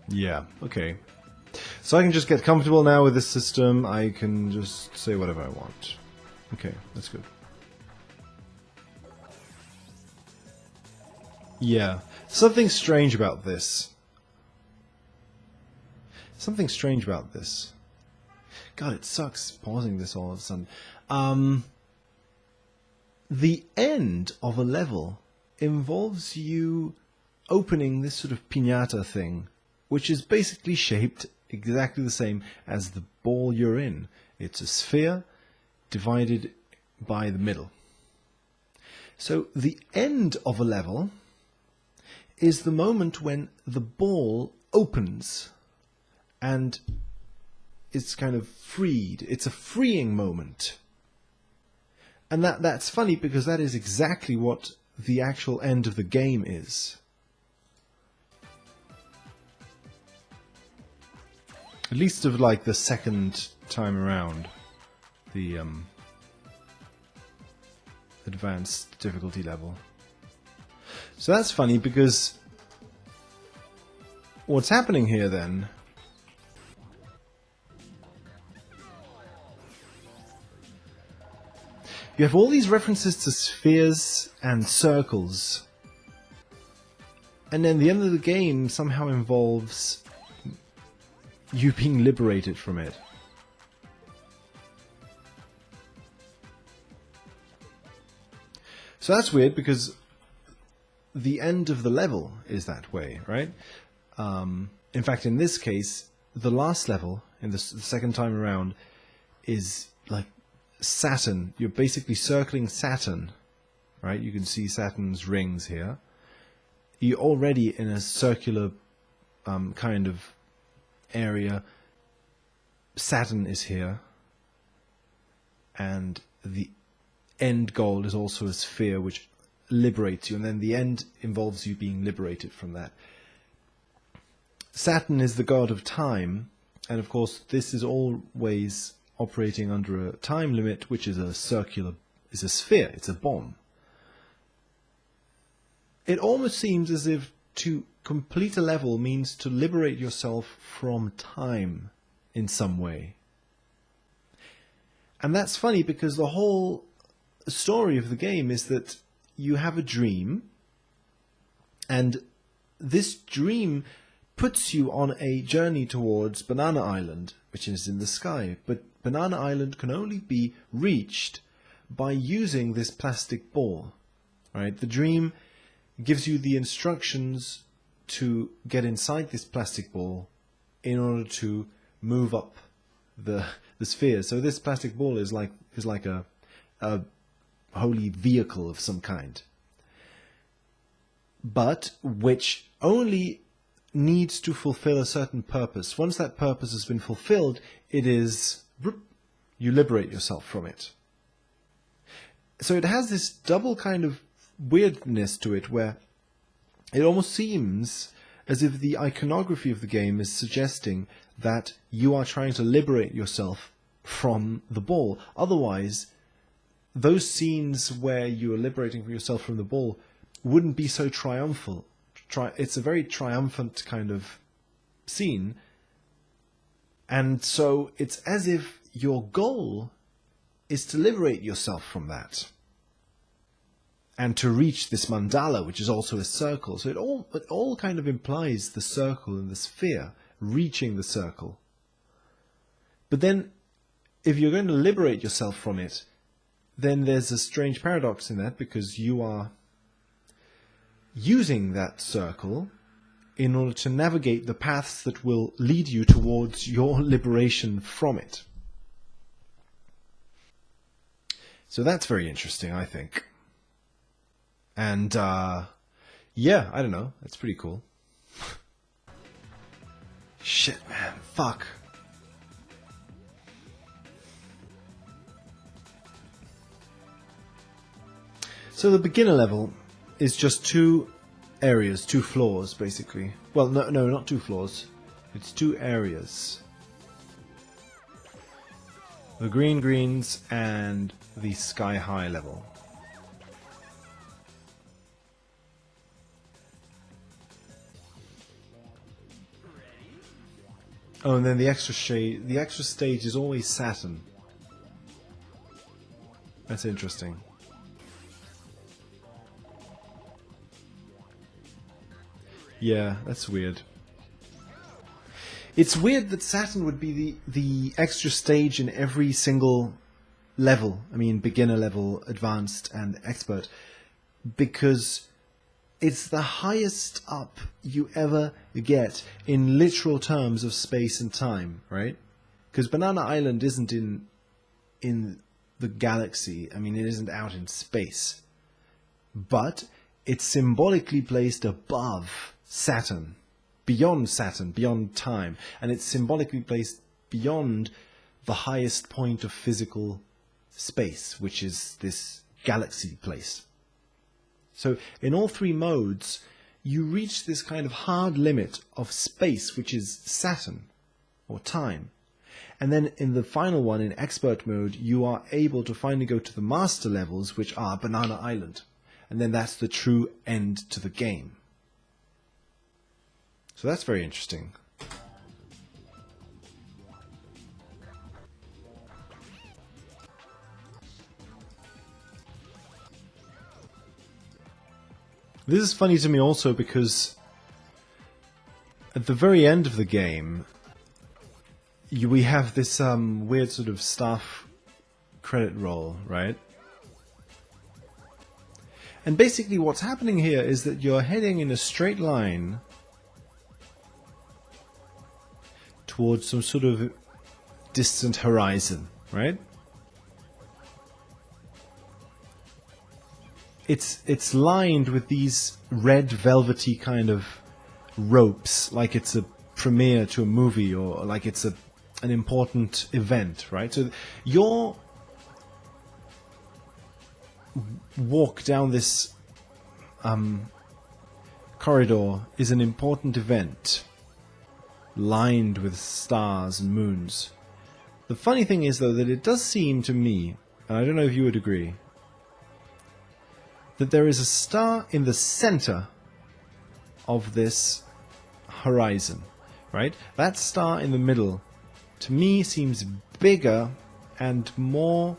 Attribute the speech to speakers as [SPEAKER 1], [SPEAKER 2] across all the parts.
[SPEAKER 1] Yeah, okay. So I can just get comfortable now with this system. I can just say whatever I want. Okay, that's good. Yeah, something strange about this. Something strange about this. God, it sucks pausing this all of a sudden. The end of a level involves you opening this sort of piñata thing, which is basically shaped exactly the same as the ball you're in. It's a sphere divided by the middle. So the end of a level is the moment when the ball opens and it's kind of freed. It's a freeing moment. And that's funny because that is exactly what the actual end of the game is. At least of like the second time around, the advanced difficulty level. So that's funny because what's happening here then you have all these references to spheres and circles, and then the end of the game somehow involves you being liberated from it. So that's weird because the end of the level is that way, right? In fact, in this case, the last level, in the second time around, is like Saturn. You're basically circling Saturn, right? You can see Saturn's rings here. You're already in a circular kind of area. Saturn is here, and the end goal is also a sphere which liberates you, and then the end involves you being liberated from that. Saturn is the god of time, and of course this is always operating under a time limit, which is a sphere, it's a bomb. It almost seems as if to complete a level means to liberate yourself from time in some way. And that's funny because the whole story of the game is that you have a dream, and this dream puts you on a journey towards Banana Island, which is in the sky. But Banana Island can only be reached by using this plastic ball. Right? The dream gives you the instructions to get inside this plastic ball in order to move up the sphere. So this plastic ball is like a holy vehicle of some kind, but which only needs to fulfill a certain purpose. Once that purpose has been fulfilled, you liberate yourself from it. So it has this double kind of weirdness to it, where it almost seems as if the iconography of the game is suggesting that you are trying to liberate yourself from the ball. Otherwise, those scenes where you are liberating yourself from the ball wouldn't be so triumphal. It's a very triumphant kind of scene. And so it's as if your goal is to liberate yourself from that, and to reach this mandala, which is also a circle. So it all kind of implies the circle and the sphere, reaching the circle. But then, if you're going to liberate yourself from it, then there's a strange paradox in that, because you are using that circle in order to navigate the paths that will lead you towards your liberation from it. So that's very interesting, I think. And, yeah, I don't know. That's pretty cool. Shit, man. Fuck. So the beginner level is just two areas, two floors, basically. Well, no, not two floors. It's two areas. The greens and the sky high level. Oh, and then the extra stage is always Saturn. That's interesting. Yeah, that's weird. It's weird that Saturn would be the extra stage in every single level. I mean, beginner level, advanced, and expert. Because it's the highest up you ever get in literal terms of space and time, right? Because Banana Island isn't in the galaxy. I mean, it isn't out in space. But it's symbolically placed above Saturn, beyond time, and it's symbolically placed beyond the highest point of physical space, which is this galaxy place. So in all three modes, you reach this kind of hard limit of space, which is Saturn, or time. And then in the final one, in expert mode, you are able to finally go to the master levels, which are Banana Island. And then that's the true end to the game. So that's very interesting. This is funny to me also because at the very end of the game, we have this weird sort of staff credit roll, right? And basically what's happening here is that you're heading in a straight line towards some sort of distant horizon, right? It's lined with these red velvety kind of ropes, like it's a premiere to a movie or like it's an important event, right? So your walk down this corridor is an important event, lined with stars and moons. The funny thing is, though, that it does seem to me, and I don't know if you would agree, that there is a star in the center of this horizon, right? That star in the middle, to me, seems bigger and more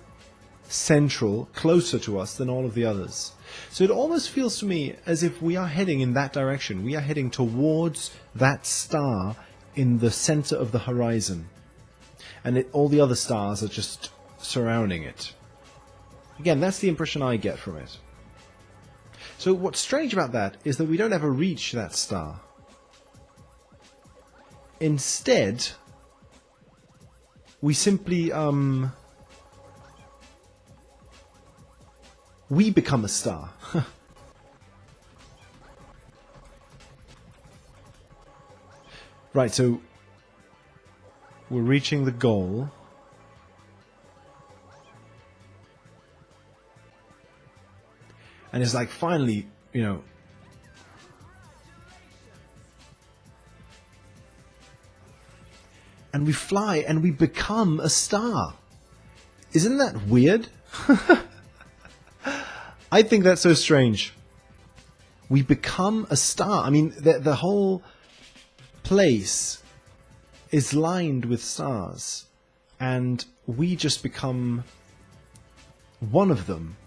[SPEAKER 1] central, closer to us than all of the others. So it almost feels to me as if we are heading in that direction. We are heading towards that star in the center of the horizon. And all the other stars are just surrounding it. Again, that's the impression I get from it. So what's strange about that is that we don't ever reach that star. Instead, we simply we become a star. Right, so we're reaching the goal. And it's like, finally, you know, and we fly and we become a star. Isn't that weird? I think that's so strange. We become a star. I mean, the whole place is lined with stars, and we just become one of them.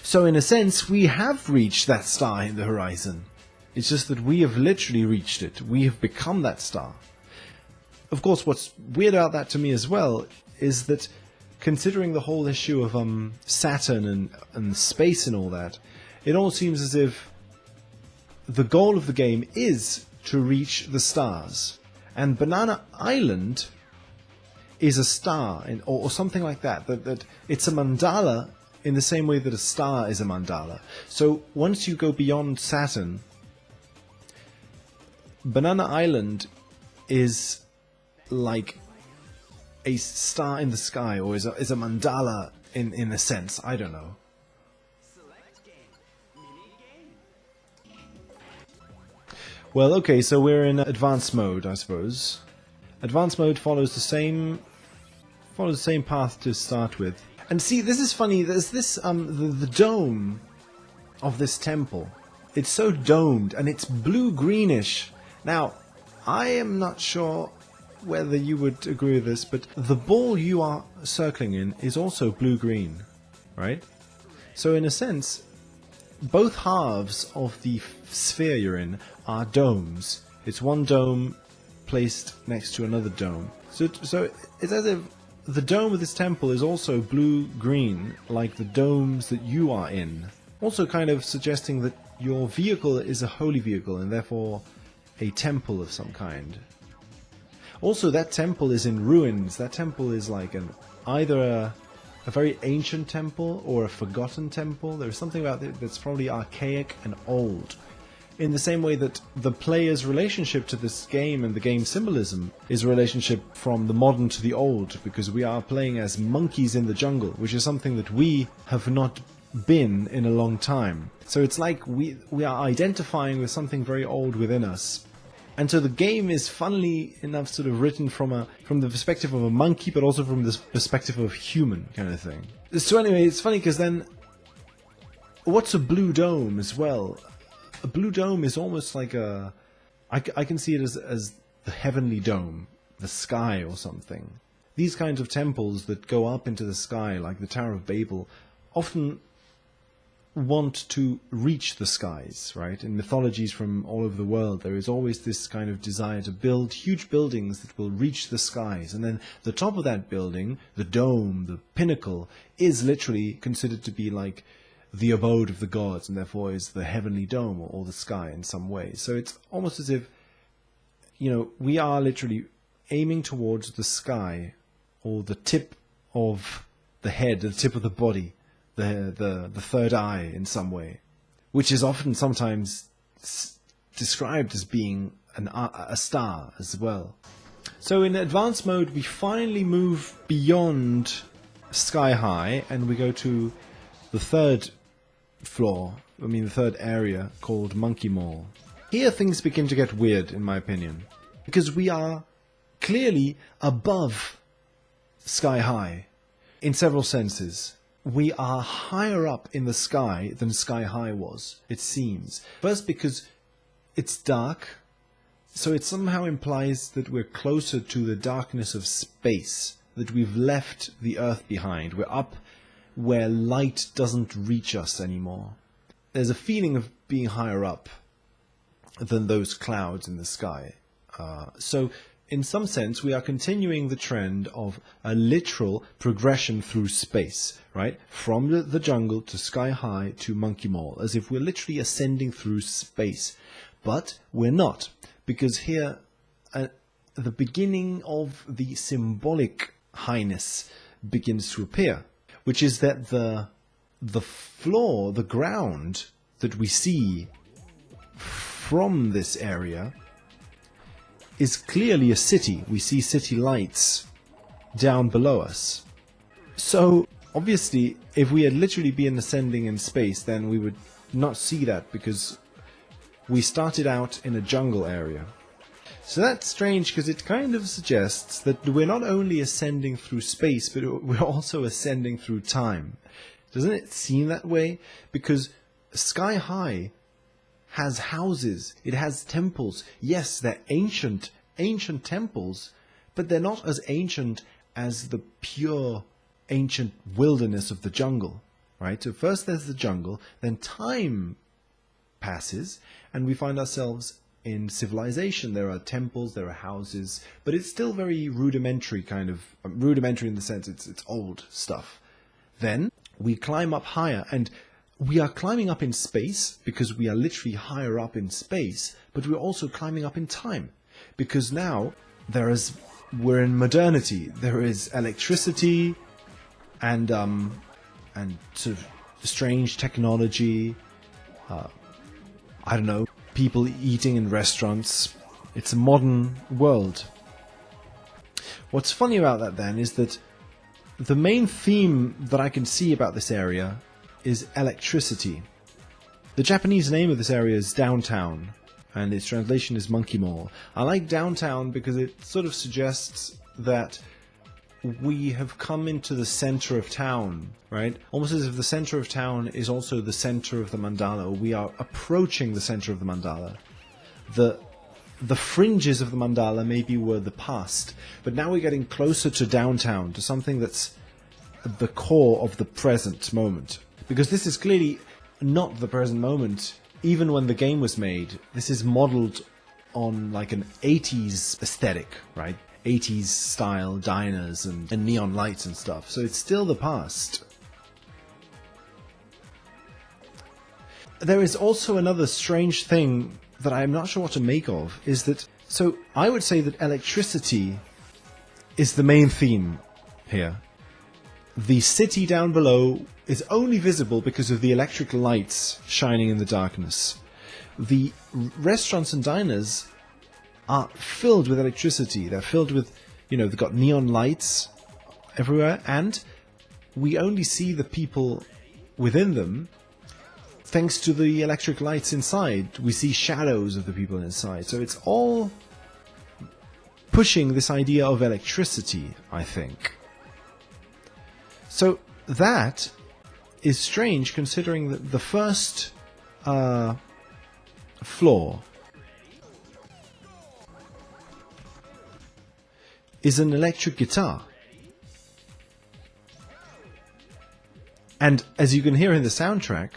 [SPEAKER 1] So in a sense, we have reached that star in the horizon. It's just that we have literally reached it. We have become that star. Of course, what's weird about that to me as well is that, considering the whole issue of Saturn and space and all that, it all seems as if the goal of the game is to reach the stars. And Banana Island is a star, or something like that. That it's a mandala in the same way that a star is a mandala. So once you go beyond Saturn, Banana Island is like a star in the sky, or is a mandala in a sense. I don't know. Well, okay, so we're in advanced mode, I suppose. Advanced mode follows the same path to start with. And see, this is funny. There's this the dome of this temple. It's so domed and it's blue-greenish. Now, I am not sure whether you would agree with this, but the ball you are circling in is also blue-green, right? So in a sense, both halves of the sphere you're in are domes. It's one dome placed next to another dome. So it's as if the dome of this temple is also blue-green, like the domes that you are in. Also kind of suggesting that your vehicle is a holy vehicle and therefore a temple of some kind. Also, that temple is in ruins. That temple is like either a very ancient temple or a forgotten temple. There's something about it that's probably archaic and old. In the same way that the player's relationship to this game and the game symbolism is a relationship from the modern to the old, because we are playing as monkeys in the jungle, which is something that we have not been in a long time. So it's like we are identifying with something very old within us. And so the game is, funnily enough, sort of written from the perspective of a monkey, but also from the perspective of a human kind of thing. So anyway, it's funny because then, what's a blue dome as well? A blue dome is almost like I can see it as the heavenly dome, the sky or something. These kinds of temples that go up into the sky, like the Tower of Babel, often want to reach the skies, right? In mythologies from all over the world, there is always this kind of desire to build huge buildings that will reach the skies, and then the top of that building, the dome, the pinnacle, is literally considered to be like the abode of the gods, and therefore is the heavenly dome or the sky in some way. So it's almost as if, you know, we are literally aiming towards the sky, or the tip of the head, the tip of the body, the third eye in some way, which is often sometimes described as being a star as well. So in advanced mode, we finally move beyond Sky High and we go to the third floor, the third area, called Monkey Mall. Here things begin to get weird, in my opinion, because we are clearly above Sky High in several senses. We are higher up in the sky than Sky High was, it seems. First because it's dark, so it somehow implies that we're closer to the darkness of space, that we've left the Earth behind. We're up where light doesn't reach us anymore. There's a feeling of being higher up than those clouds in the sky. So in some sense, we are continuing the trend of a literal progression through space, right? From the jungle to Sky High to Monkey Mall, as if we're literally ascending through space. But we're not, because here, the beginning of the symbolic highness begins to appear, which is that the floor, the ground that we see from this area is clearly a city. We see city lights down below us. So obviously, if we had literally been ascending in space, then we would not see that, because we started out in a jungle area. So that's strange, because it kind of suggests that we're not only ascending through space, but we're also ascending through time. Doesn't it seem that way? Because Sky High has houses, it has temples. Yes, they're ancient temples, but they're not as ancient as the pure ancient wilderness of the jungle, right? So first there's the jungle, then time passes, and we find ourselves in civilization. There are temples, there are houses, but it's still very rudimentary, rudimentary in the sense it's old stuff. Then we climb up higher, and we are climbing up in space because we are literally higher up in space, but we're also climbing up in time, because now we're in modernity. There is electricity and sort of strange technology. I don't know, people eating in restaurants. It's a modern world. What's funny about that then is that the main theme that I can see about this area is electricity. The Japanese name of this area is Downtown, and its translation is Monkey Mall. I like Downtown because it sort of suggests that we have come into the center of town, right? Almost as if the center of town is also the center of the mandala, or we are approaching the center of the mandala. the fringes of the mandala maybe were the past, but now we're getting closer to downtown, to something that's at the core of the present moment. Because this is clearly not the present moment, even when the game was made. This is modeled on like an 80s aesthetic, right? 80s style diners and neon lights and stuff. So it's still the past. There is also another strange thing that I'm not sure what to make of, is that, so I would say that electricity is the main theme here. The city down below is only visible because of the electric lights shining in the darkness. The restaurants and diners are filled with electricity. They're filled with, they've got neon lights everywhere, and we only see the people within them thanks to the electric lights inside. We see shadows of the people inside. So it's all pushing this idea of electricity, I think. So that is strange, considering that the first floor is an electric guitar. And as you can hear in the soundtrack,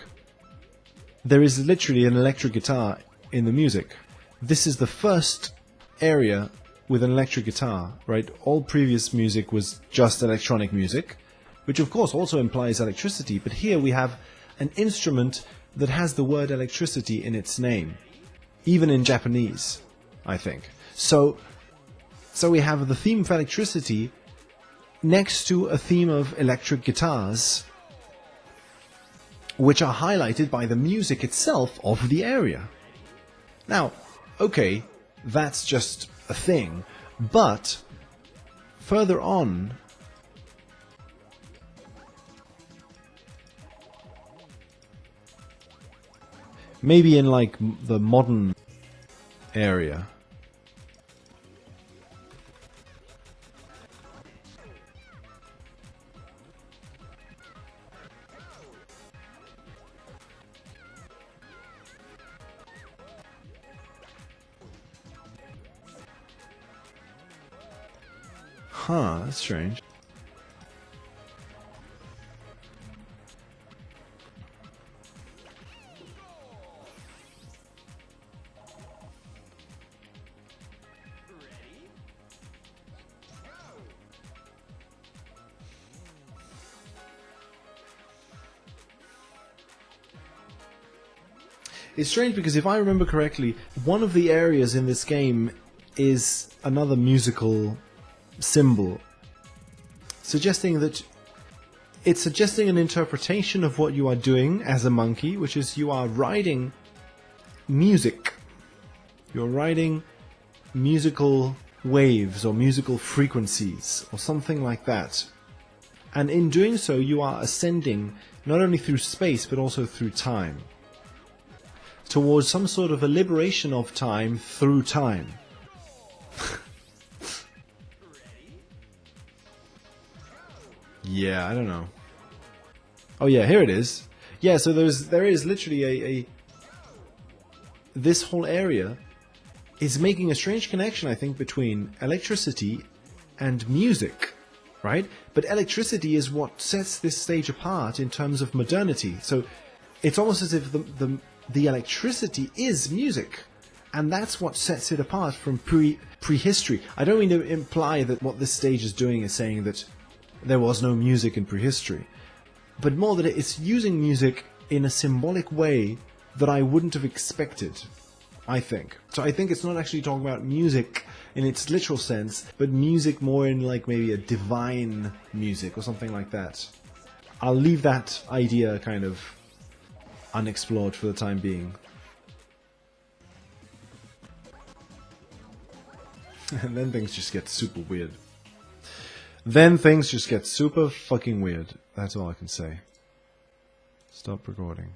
[SPEAKER 1] there is literally an electric guitar in the music. This is the first area with an electric guitar, right? All previous music was just electronic music, which of course also implies electricity, but here we have an instrument that has the word electricity in its name, even in Japanese, I think. So we have the theme of electricity next to a theme of electric guitars, which are highlighted by the music itself of the area. Now, okay, that's just a thing, but further on, maybe in like the modern area, that's strange. It's strange because if I remember correctly, one of the areas in this game is another musical symbol, suggesting that it's suggesting an interpretation of what you are doing as a monkey, which is you are writing music. You're writing musical waves or musical frequencies or something like that. And in doing so, you are ascending not only through space but also through time, towards some sort of a liberation of time through time. Yeah, I don't know. Oh yeah, here it is. Yeah, so there is literally this whole area is making a strange connection, I think, between electricity and music, right? But electricity is what sets this stage apart in terms of modernity. So it's almost as if the electricity is music, and that's what sets it apart from prehistory. I don't mean to imply that what this stage is doing is saying that there was no music in prehistory, but more that it's using music in a symbolic way that I wouldn't have expected, I think. So I think it's not actually talking about music in its literal sense, but music more in like maybe a divine music or something like that. I'll leave that idea kind of unexplored for the time being. And then things just get super weird. Then things just get super fucking weird. That's all I can say. Stop recording.